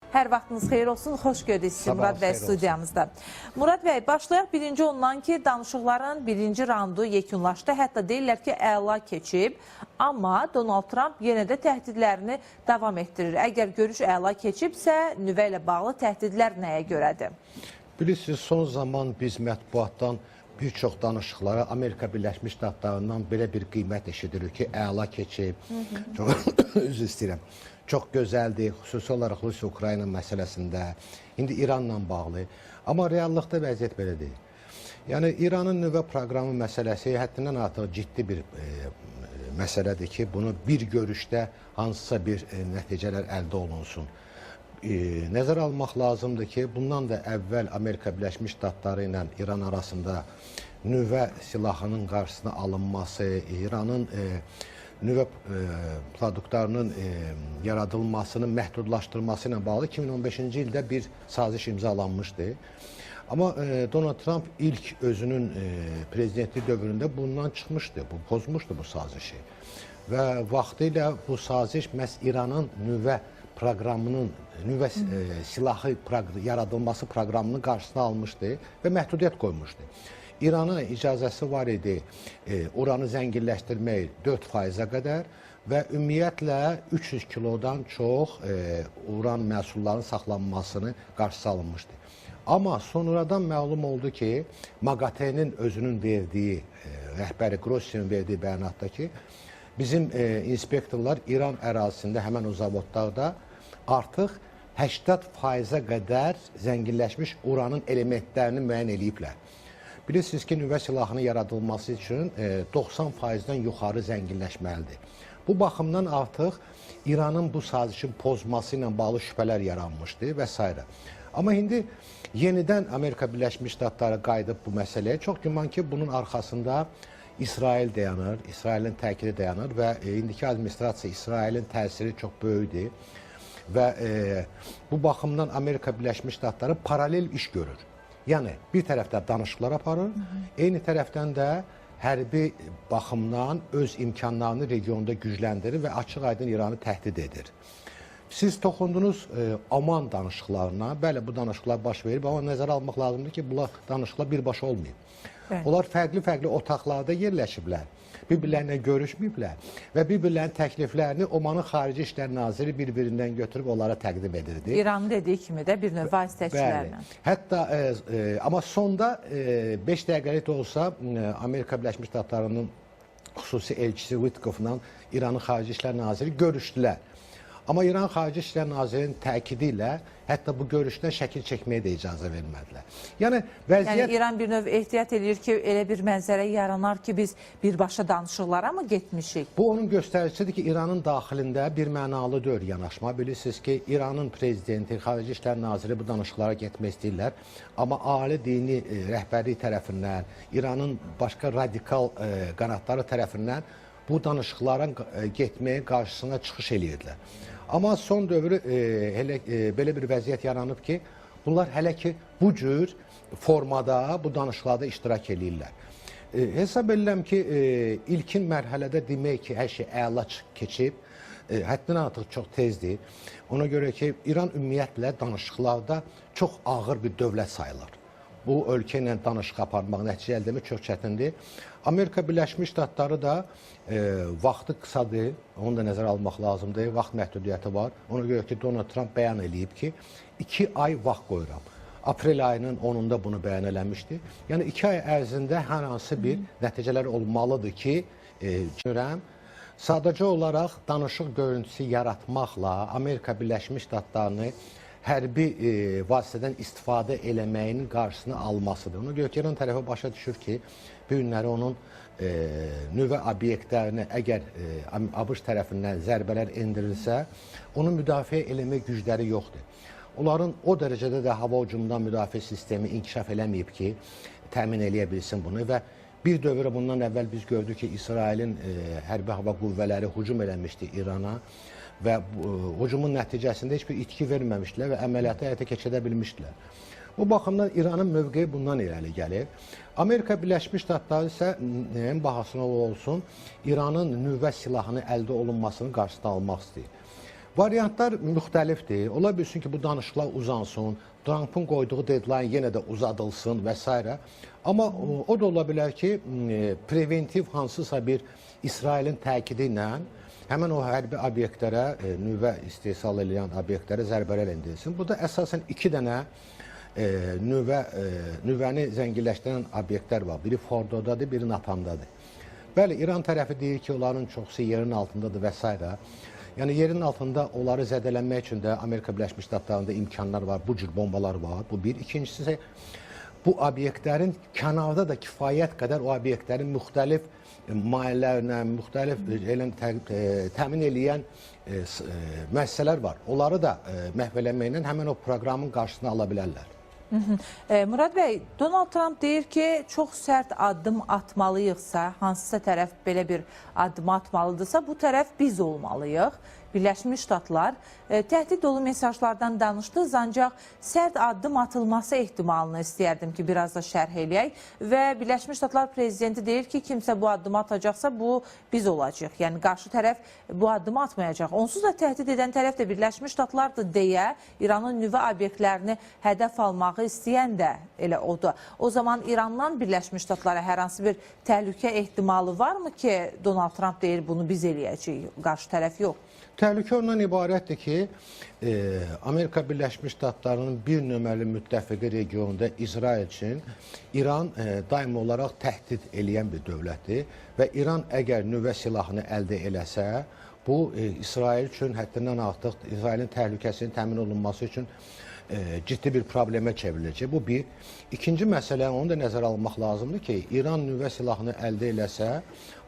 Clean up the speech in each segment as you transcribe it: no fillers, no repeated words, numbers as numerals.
Hər vaxtınız xeyir olsun, xoş gördük sizi Murad bəy studiyamızda. Murad bəy, başlayaq birinci ondan ki, danışıqların birinci raundu yekunlaşdı. Hətta deyirlər ki, əla keçib, amma Donald Trump yenə də təhdidlərini davam etdirir. Əgər görüş əla keçibsə, nüvə ilə bağlı təhdidlər nəyə görədir? Bilirsiniz, son zaman biz mətbuatdan bir çox danışıqlara Amerika Birləşmiş Ştatlarından belə bir qiymət eşidirik ki, əla keçib, üzr istəyirəm. Çox gözəldir, xüsusi olaraq Rusiya-Ukrayna məsələsində, indi İranla bağlı. Amma reallıqda vəziyyət belə deyil. Yəni, İranın nüvə proqramı məsələsi həddindən artıq ciddi bir məsələdir ki, bunu bir görüşdə hansısa bir nəticələr əldə olunsun. Nəzərə almaq lazımdır ki, bundan da əvvəl Amerika Birləşmiş Ştatları ilə İran arasında nüvə silahının qarşısına alınması, İranın nüvə produktlarının yaradılmasının məhdudlaşdırılması ilə bağlı 2015-ci ildə bir saziş imzalanmışdı. Amma Donald Trump ilk özünün prezidentlik dövründə bundan çıxmışdı, pozmuşdu bu sazişi. Və vaxtilə bu saziş məhz İranın nüvə proqramının, nüvə silahı yaradılması proqramının qarşısına almışdı və məhdudiyyət qoymuşdu. İrana icazəsi var idi uranı zənginləşdirmək 4%-ə qədər və ümumiyyətlə 300 kilodan çox uran məhsullarının saxlanmasını qarşısı alınmışdı. Amma sonradan məlum oldu ki, MAGATE-nin özünün verdiyi, rəhbəri Grossinin verdiyi bəyanatda ki, bizim inspektorlar İran ərazisində, həmən o zavodlarda artıq 80%-ə qədər zənginləşmiş uranın elementlərini müəyyən ediblər. Bilirsiniz ki, nüvə silahının yaradılması üçün 90%-dən yuxarı zənginləşməlidir. Bu baxımdan artıq İranın bu sazişin pozması ilə bağlı şübhələr yaranmışdı və s. Amma indi yenidən Amerika Birləşmiş Ştatları qayıdıb bu məsələyə. Çox güman ki, bunun arxasında İsrail dayanır, İsrailin təkidi dayanır və indiki administrasiya İsrailin təsiri çox böyükdür. Və bu baxımdan Amerika Birləşmiş Ştatları paralel iş görür. Yəni, bir tərəfdən danışıqlar aparır, eyni tərəfdən də hərbi baxımdan öz imkanlarını regionda gücləndirir və açıq-aydın İranı təhdid edir. Siz toxundunuz Oman danışıqlarına, bəli, bu danışıqlar baş verib, amma nəzərə almaq lazımdır ki, bunlar danışıqlar birbaşa olmayıb. Onlar fərqli-fərqli otaqlarda yerləşiblər, bir-birlərinə görüşməyiblər və bir-birlərinin təkliflərini Omanın Xarici İşlər Naziri bir-birindən götürüb onlara təqdim edirdi. İranın dediyi kimi də bir növ vasitəçilərlə. Hətta, amma sonda 5 dəqiqəlik də olsa Amerika Birləşmiş Ştatlarının xüsusi elçisi Witkoffla İranın Xarici İşlər Naziri görüşdülər. Amma İran Xarici İşlər Nazirinin təkidi ilə hətta bu görüşdən şəkil çəkməyə də icazə vermədilər. Yəni, vəziyyət... Yəni, İran bir növ ehtiyat edir ki, elə bir mənzərə yaranar ki, biz birbaşa danışıqlara mı getmişik? Bu, onun göstəricisidir ki, İranın daxilində bir mənalı deyil yanaşma. Bilirsiniz ki, İranın prezidenti, Xarici İşlər Naziri bu danışıqlara getmək istəyirlər. Amma ali dini rəhbərlik tərəfindən, İranın başqa radikal qanatları tərəfindən bu danışıqlara getməyə qarşısına çıxış edirdilər. Amma son dövrü belə bir vəziyyət yaranıb ki, bunlar hələ ki bu cür formada, bu danışıqlarda iştirak edirlər. Hesab edirəm ki, ilkin mərhələdə demək ki, hər şey əla keçib, həddindən artıq çox tezdir. Ona görə ki, İran ümumiyyətlə danışıqlarda çox ağır bir dövlət sayılır. Bu ölkə ilə danışıq aparmaq, nəticə əldə etmək çox çətindir. Amerika Birləşmiş Ştatları da vaxtı qısadır, onu da nəzərə almaq lazımdır, vaxt məhdudiyyəti var. Ona görə ki, Donald Trump bəyan edib ki, 2 ay vaxt qoyuram. Aprel ayının 10-unda bunu bəyan eləmişdi. Yəni 2 ay ərzində hər hansı bir nəticələr olmalıdır ki, görürəm, sadəcə olaraq danışıq görüntüsü yaratmaqla Amerika Birləşmiş Ştatlarını hərbi vasitədən istifadə eləməyinin qarşısını almasıdır. Ona görə ki, İran tərəfi başa düşür ki, bu günləri onun nüvə obyektlərinə əgər ABŞ tərəfindən zərbələr endirilsə, onu müdafiə eləmək gücləri yoxdur. Onların o dərəcədə də hava hücumundan müdafiə sistemi inkişaf eləməyib ki, təmin eləyə bilsin bunu və bir dövrə bundan əvvəl biz gördük ki, İsrailin hərbi hava qüvvələri hücum eləmişdi İrana və hücumun nəticəsində heç bir itki verməmişdilər və əməliyyatı həyata keçirə bilmişdilər. Bu baxımdan İranın mövqeyi bundan irəli gəlir. Amerika Birləşmiş Ştatları isə nəyin bahasına olsun, İranın nüvə silahını əldə olunmasının qarşısını almaq istəyir. Variantlar müxtəlifdir. Ola bilsin ki, bu danışıqlar uzansın, Trump'ın qoyduğu deadline yenə də uzadılsın və s. Amma o da ola bilər ki, preventiv hansısa bir İsrailin təkidi ilə həmin o hərbi obyektlərə, nüvə istehsal edən obyektlərə zərbələr endirilsin. Burada əsasən 2 dənə nüvəni zənginləşdirən obyektlər var. Biri Fordodadır, biri Natandadır. Bəli, İran tərəfi deyir ki, onların çoxusu yerin altındadır və s. Yəni, yerin altında onları zədələnmək üçün də Amerika Birləşmiş Ştatlarında imkanlar var, bu cür bombalar var. Bu bir. İkincisi isə bu obyektlərin kənarda da kifayət qədər o obyektlərin müxtəlif maillərlə, müxtəlif təmin eləyən müəssisələr var. Onları da məhv eləməklə həmin o proqramın qarşısını ala bilərlər. Murad bəy, Donald Trump deyir ki, çox sərt addım atmalıyıqsa, hansısa tərəf belə bir addım atmalıdırsa, bu tərəf biz olmalıyıq. Birləşmiş Ştatlar təhdid dolu mesajlardan danışdınız, ancaq sərt addım atılması ehtimalını istəyərdim ki, biraz da şərh eləyək. Və Birləşmiş Ştatlar prezidenti deyir ki, kimsə bu addımı atacaqsa, bu biz olacaq. Yəni, qarşı tərəf bu addımı atmayacaq. Onsuz da təhdid edən tərəf də Birləşmiş Ştatlardır deyə İranın nüvə obyektlərini hədəf almağı istəyən də elə odur. O zaman İrandan Birləşmiş Ştatlara hər hansı bir təhlükə ehtimalı varmı ki, Donald Trump deyir, bunu biz eləyəcəyik, qarşı tərəf yox? Təhlükə ondan ibarətdir ki, Amerika Birləşmiş Ştatlarının bir nömrəli müttəfiqi regionunda İsrail üçün İran daim olaraq təhdid eləyən bir dövlətdir və İran əgər nüvə silahını əldə eləsə, bu İsrail üçün həddindən artıq İsrailin təhlükəsinin təmin olunması üçün ciddi bir problemə çevriləcək. Bu bir. İkinci məsələ, onu da nəzərə almaq lazımdır ki, İran nüvə silahını əldə eləsə,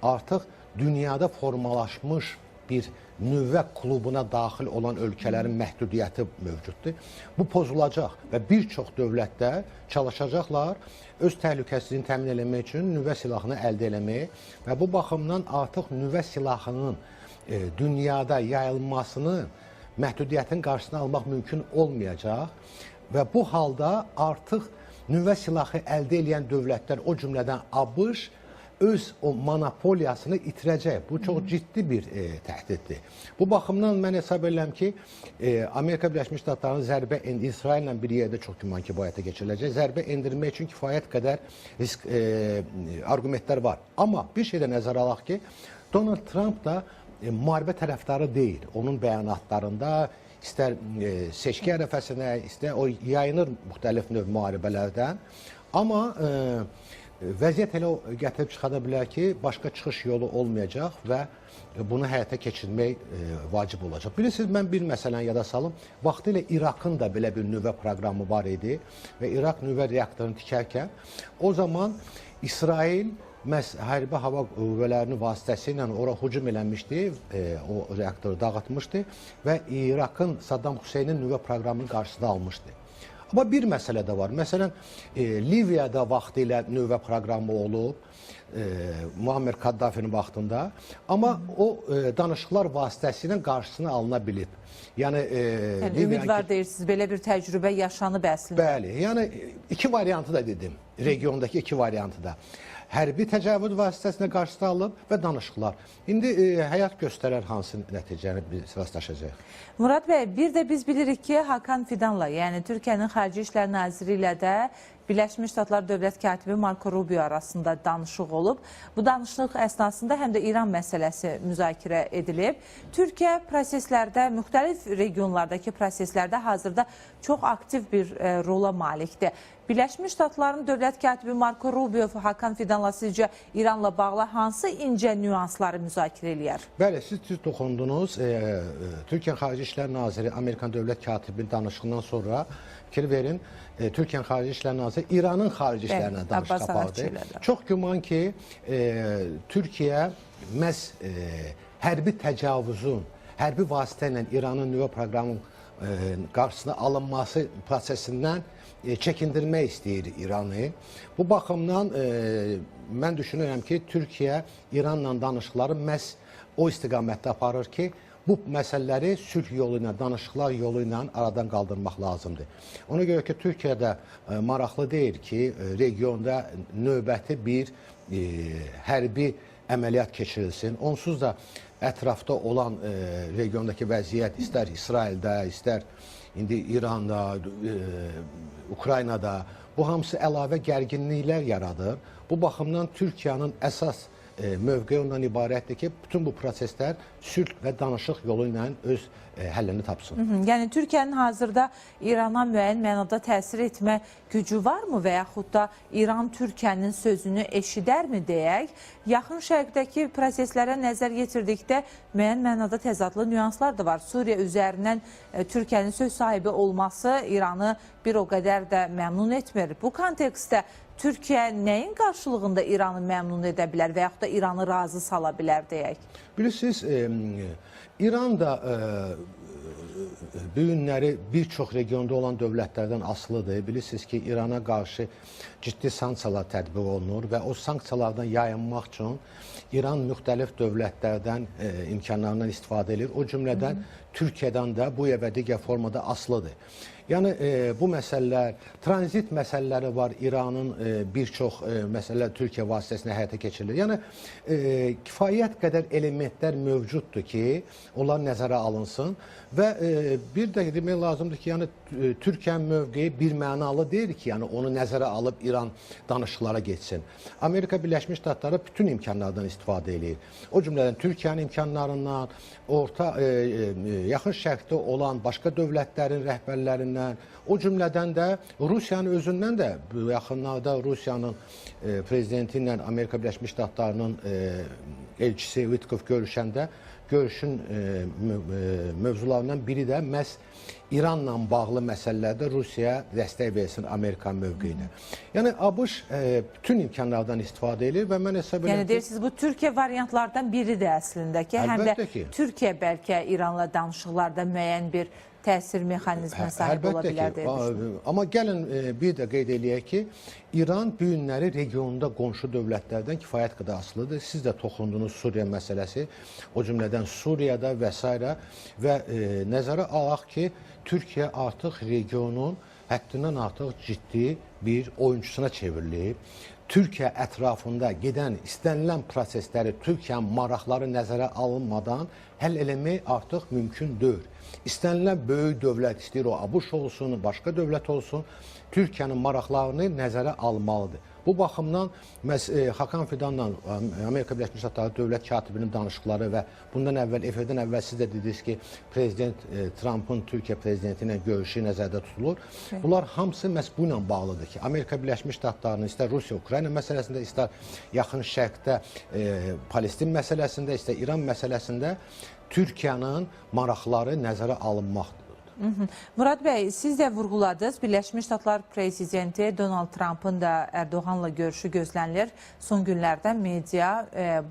artıq dünyada formalaşmış bir nüvə klubuna daxil olan ölkələrin məhdudiyyəti mövcuddur. Bu pozulacaq və bir çox dövlətlər çalışacaqlar öz təhlükəsizliyini təmin eləmək üçün nüvə silahını əldə eləmək və bu baxımdan artıq nüvə silahının dünyada yayılmasını, məhdudiyyətin qarşısını almaq mümkün olmayacaq və bu halda artıq nüvə silahı əldə edən dövlətlər, o cümlədən ABŞ, öz o monopoliyasını itirəcək. Bu çox ciddi bir təhdiddir. Bu baxımdan mən hesab edirəm ki, Amerika Birləşmiş Ştatlarının zərbə İsraillə bir yerdə çox güman ki, bu həyata keçiriləcək. Zərbə endirmək üçün kifayət qədər risk arqumentlər var. Amma bir şey də nəzərə alaq ki, Donald Trump da müharibə tərəfdarı deyil. Onun bəyanatlarında istər seçki ərəfəsinə, istər o yayınır müxtəlif növ müharibələrdən. Amma vəziyyət elə gətirib çıxada bilər ki, başqa çıxış yolu olmayacaq və bunu həyata keçirmək vacib olacaq. Bilirsiniz, mən bir məsələni yada salım. Vaxtilə İraqın da belə bir nüvə proqramı var idi və İraq nüvə reaktorunu tikərkən o zaman İsrail hərbi hava qüvvələrinin vasitəsilə ora hücum eləmişdi, o reaktoru dağıtmışdı və İraqın Saddam Hüseynin nüvə proqramının qarşısını almışdı. Amma bir məsələ də var. Məsələn, Liviyada vaxtilə nüvə proqramı olub, Muammer Kaddafinin vaxtında, amma o danışıqlar vasitəsilə qarşısını alına bilib. Yəni, ümid var deyirsiniz, belə bir təcrübə yaşanıb əslində. Bəli, yəni iki variantı da dedim, regiondakı iki variantı da. Hərbi təcavüz vasitəsilə qarşısını alıb və danışıqlar. İndi həyat göstərər hansı nəticəni biz rastlaşacaq. Murad bəy, bir də biz bilirik ki, Hakan Fidanla, yəni Türkiyənin Xarici İşlər Naziri ilə də Birləşmiş Ştatlar Dövlət Katibi Marco Rubio arasında danışıq olub. Bu danışıq əsnasında həm də İran məsələsi müzakirə edilib. Türkiyə proseslərdə, müxtəlif regionlardakı proseslərdə hazırda çox aktiv bir rola malikdir. Birləşmiş Ştatların Dövlət Katibi Marco Rubio Hakan Fidanla sizcə İranla bağlı hansı incə nüansları müzakirə eləyər? Bəli, siz toxundunuz. Türkiyənin Xarici İşlər Naziri Amerikan Dövlət Katibinin danışığından sonra fikir verin, Türkiyənin Xarici İşlər Naziri İranın Xarici İşlərinə danışıq apardı. Çox güman ki, Türkiyə məhz hərbi təcavüzün, hərbi vasitə ilə İranın nüvə proqramının qarşısına alınması prosesindən çəkindirmək istəyir İranı. Bu baxımdan mən düşünürəm ki, Türkiyə İranla danışıqları məhz o istiqamətdə aparır ki, bu məsələləri sülh yolu ilə, danışıqlar yolu ilə aradan qaldırmaq lazımdır. Ona görə ki, Türkiyə də maraqlı deyil ki, regionda növbəti bir hərbi əməliyyat keçirilsin. Onsuz da ətrafda olan regiondakı vəziyyət, istər İsraildə, istər indi İranda, Ukraynada, bu hamısı əlavə gərginliklər yaradır. Bu baxımdan Türkiyənin əsas mövqeyi ondan ibarətdir ki, bütün bu proseslər sülh və danışıq yolu ilə öz həllini tapsın. Yəni Türkiyənin hazırda İrana müəyyən mənada təsir etmə gücü varmı və yaxud da İran Türkiyənin sözünü eşidərmi deyək? Yaxın Şərqdəki proseslərə nəzər yetirdikdə müəyyən mənada təzadlı nüanslar da var. Suriya üzərindən Türkiyənin söz sahibi olması İranı bir o qədər də məmnun etmir. Bu kontekstdə Türkiyə nəyin qarşılığında İranı məmnun edə bilər və yaxud da İranı razı sala bilər deyək? Bilirsiniz, İran da bu günləri bir çox regionda olan dövlətlərdən asılıdır. Bilirsiniz ki, İrana qarşı ciddi sanksiyalar tətbiq olunur və o sanksiyalardan yayınmaq üçün İran müxtəlif dövlətlərdən imkanlarından istifadə edir. O cümlədən Türkiyədən də bu və digər formada asılıdır. Yəni bu məsələlər, tranzit məsələləri var. İranın bir çox məsələlər Türkiyə vasitəsilə həyata keçirilir. Yəni kifayət qədər elementlər mövcuddur ki, onlar nəzərə alınsın və bir də demək lazımdır ki, yəni Türkiyənin mövqeyi birmənalı deyil ki, yəni onu nəzərə alıb İran danışıqlara geçsin. Amerika Birləşmiş Ştatları bütün imkanlardan istifadə edir. O cümlədən Türkiyənin imkanlarından, yaxın şərqdə olan başqa dövlətlərin rəhbərlərindən, o cümlədən də Rusiyanın özündən də bu yaxınlarda Rusiyanın prezidenti ilə Amerika Birləşmiş Ştatlarının elçisi Vitkov görüşəndə görüşün mövzularından biri də məhz İranla bağlı məsələlərdə Rusiyaya dəstək versin Amerikan mövqeyinə. Yəni ABŞ bütün imkanlardan istifadə edir və mən hesab edirəm ki... Yəni deyirsiniz, bu Türkiyə variantlardan biridir əslində ki, həm də Türkiyə bəlkə İranla danışıqlarda müəyyən bir təsir mexanizminə sahib ola bilər deyə düşünürəm. Amma gəlin bir də qeyd eləyək ki, İran bu günləri regionda qonşu dövlətlərdən kifayət qədər asılıdır. Siz də toxundunuz Suriya məsələsi, o cümlədən Suriyada və s. və nəzərə alaq ki, Türkiyə artıq regionun həddindən artıq ciddi bir oyunçusuna çevrilib. Türkiyə ətrafında gedən istənilən prosesləri, Türkiyənin maraqları nəzərə alınmadan həll eləmək artıq mümkün deyil. İstənilən böyük dövlət, istəyir o ABŞ olsun, başqa dövlət olsun, Türkiyənin maraqlarını nəzərə almalıdır. Bu baxımdan Hakan Fidanla Amerika Birləşmiş Ştatları dövlət katibinin danışıqları və bundan əvvəl, efirdən əvvəl siz də dediniz ki, Prezident Trump'ın Türkiyə prezidenti ilə görüşü nəzərdə tutulur. Bunlar hamısı məhz bu ilə bağlıdır ki, Amerika Birləşmiş Ştatlarının istər Rusiya-Ukrayna məsələsində, istər yaxın şərqdə Palestin məsələsində, istər İran məsələsində Türkiyənin maraqları nəzərə alınmaqdır. Murad bəy, siz də vurğuladınız. Birləşmiş Ştatlar prezidenti Donald Trump'ın da Erdoğanla görüşü gözlənilir. Son günlərdə media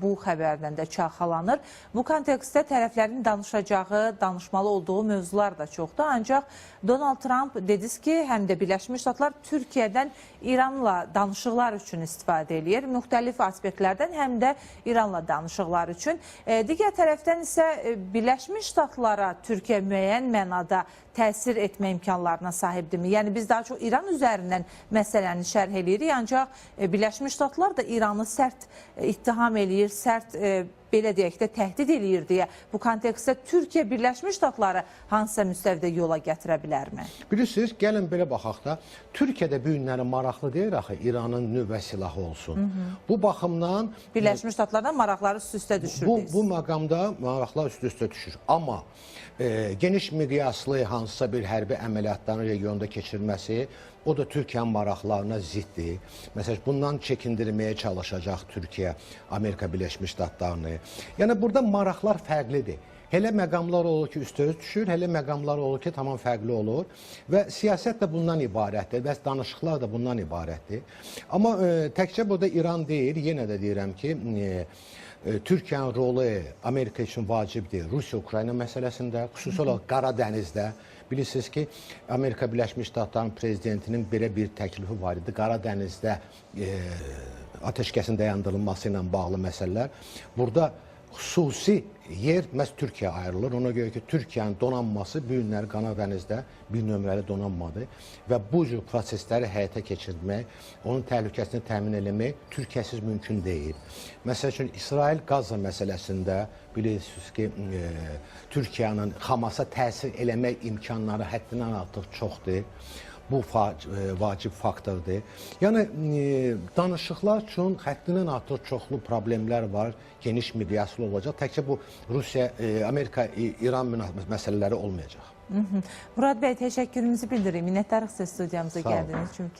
bu xəbərdən də çalxalanır. Bu kontekstdə tərəflərin danışacağı, danışmalı olduğu mövzular da çoxdur. Ancaq Donald Trump dediniz ki, həm də Birləşmiş Ştatlar Türkiyədən İranla danışıqlar üçün istifadə edir. Müxtəlif aspektlərdən həm də İranla danışıqlar üçün. Digər tərəfdən isə Birləşmiş Ştatlara Türkiyə müəyyən mənada təsir etmə imkanlarına sahibdirmi? Yəni biz daha çox İran üzərindən məsələni şərh edirik, ancaq Birləşmiş Ştatlar da İranı sərt ittiham eləyir, sərt belə deyək də təhdid eləyir deyə bu kontekstdə Türkiyə Birləşmiş Ştatları hansısa müstəvidə yola gətirə bilərmi? Bilirsiniz, gəlin belə baxaq da, Türkiyədə bu günləri maraqlı deyir axı İranın nüvə silahı olsun. Bu baxımdan Birləşmiş Ştatlardan maraqları üst-üstə düşür. Bu məqamda maraqlar üst-üstə düşür. Amma geniş miqyaslı hansısa bir hərbi əməliyyatların regionda keçirilməsi, o da Türkiyənin maraqlarına ziddir. Məsələn, bundan çəkindirməyə çalışacaq Türkiyə, Amerika Birləşmiş Ştatlarını. Yəni, burada maraqlar fərqlidir. Elə məqamlar olur ki, üstə-üst düşür, elə məqamlar olur ki, tamam fərqli olur və siyasət də bundan ibarətdir və danışıqlar da bundan ibarətdir. Amma təkcə burada İran deyil, yenə də deyirəm ki, Türkiyənin rolu Amerika üçün vacibdir. Rusiya-Ukrayna məsələsində, xüsusi olaraq Qara Dənizdə. Bilirsiniz ki, Amerika Birləşmiş Ştatlarının prezidentinin belə bir təklifi var idi. Qara Dənizdə atəşkəsin dayandırılması ilə bağlı məsələlər. Burada xüsusi yer məhz Türkiyə ayrılır. Ona görə ki, Türkiyənin donanması bu günlər Qana dənizdə bir nömrəli donanmadır və bu cür prosesləri həyata keçirmək, onun təhlükəsini təmin etmək Türkiyəsiz mümkün deyil. Məsəl üçün, İsrail Qaza məsələsində bilirsiniz ki, Türkiyənin Hamasa təsir eləmək imkanları həddindən artıq çoxdur. Bu vacib faktordur. Yəni, danışıqlar üçün həddindən artıq çoxlu problemlər var, geniş miqyaslı olacaq. Təkcə bu Rusiya, Amerika, İran məsələləri olmayacaq. Murad bəy, təşəkkürümüzü bildiririk. Minnətdarıq siz studiyamıza gəldiyiniz üçün.